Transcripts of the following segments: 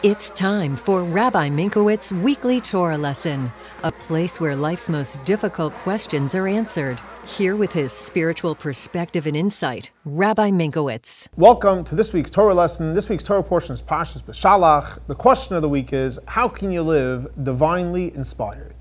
It's time for Rabbi Minkowicz's Weekly Torah Lesson, a place where life's most difficult questions are answered. Here with his spiritual perspective and insight, Rabbi Minkowicz. Welcome to this week's Torah lesson. This week's Torah portion is Parsha Beshalach. The question of the week is, how can you live divinely inspired?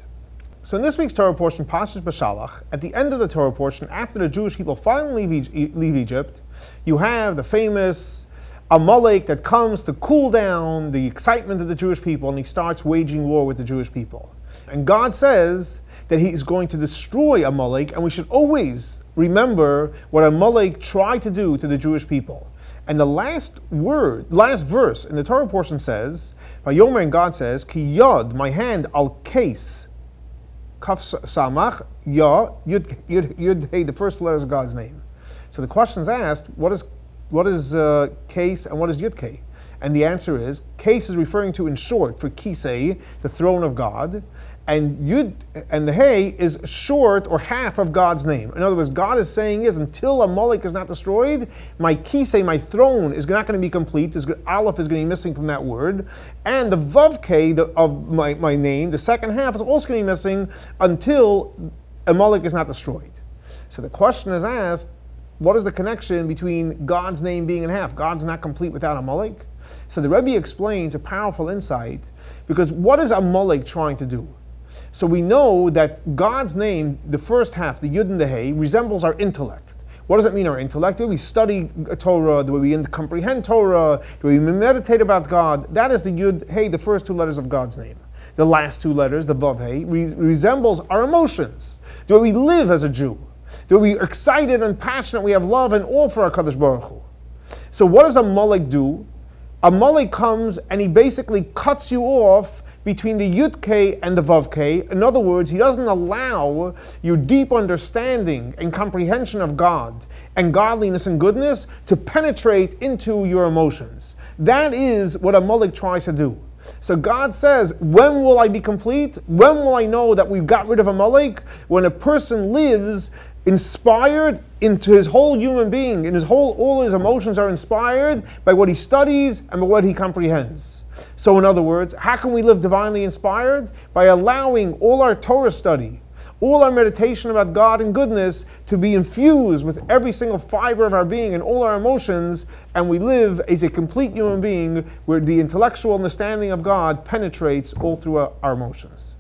So in this week's Torah portion, Parsha Beshalach, at the end of the Torah portion, after the Jewish people finally leave Egypt, you have the famous Amalek that comes to cool down the excitement of the Jewish people, and he starts waging war with the Jewish people. And God says that he is going to destroy Amalek, and we should always remember what Amalek tried to do to the Jewish people. And the last verse in the Torah portion says, Vayomer, and God says, Ki yod, my hand, al case, kaf samach, ya, yud, hey, the first letters of God's name. So the question is asked, what is case and what is yud-kei? And the answer is, case is referring to, in short, for kisei, the throne of God, and yud and the hey is short or half of God's name. In other words, God is saying is, until Amalek is not destroyed, my kisei, my throne, is not going to be complete. Aleph is going to be missing from that word, and the vav-kei of my name, the second half, is also going to be missing until Amalek is not destroyed. So the question is asked, what is the connection between God's name being in half? God's not complete without Amalek. So the Rebbe explains a powerful insight, because what is Amalek trying to do? So we know that God's name, the first half, the Yud and the Hey, resembles our intellect. What does it mean, our intellect? The way we study Torah, the way we comprehend Torah, the way we meditate about God, that is the Yud, Hey, the first two letters of God's name. The last two letters, the Vav, Hey, resembles our emotions, the way we live as a Jew. Do we are excited and passionate, we have love and awe for our Kadosh Baruch Hu. So what does Amalek do? Amalek comes and he basically cuts you off between the Yud-Kei and the Vav-Kei. In other words, he doesn't allow your deep understanding and comprehension of God and godliness and goodness to penetrate into your emotions. That is what Amalek tries to do. So God says, when will I be complete? When will I know that we've got rid of Amalek? When a person lives inspired into his whole human being, in all his emotions are inspired by what he studies and by what he comprehends. So in other words, how can we live divinely inspired? By allowing all our Torah study, all our meditation about God and goodness to be infused with every single fiber of our being and all our emotions, and we live as a complete human being where the intellectual understanding of God penetrates all through our emotions.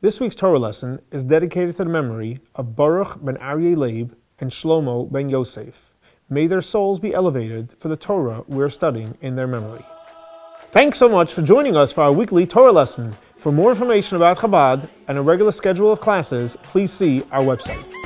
This week's Torah lesson is dedicated to the memory of Baruch ben Aryeh Leib and Shlomo Ben Yosef. May their souls be elevated for the Torah we're studying in their memory. Thanks so much for joining us for our weekly Torah lesson. For more information about Chabad and a regular schedule of classes, please see our website.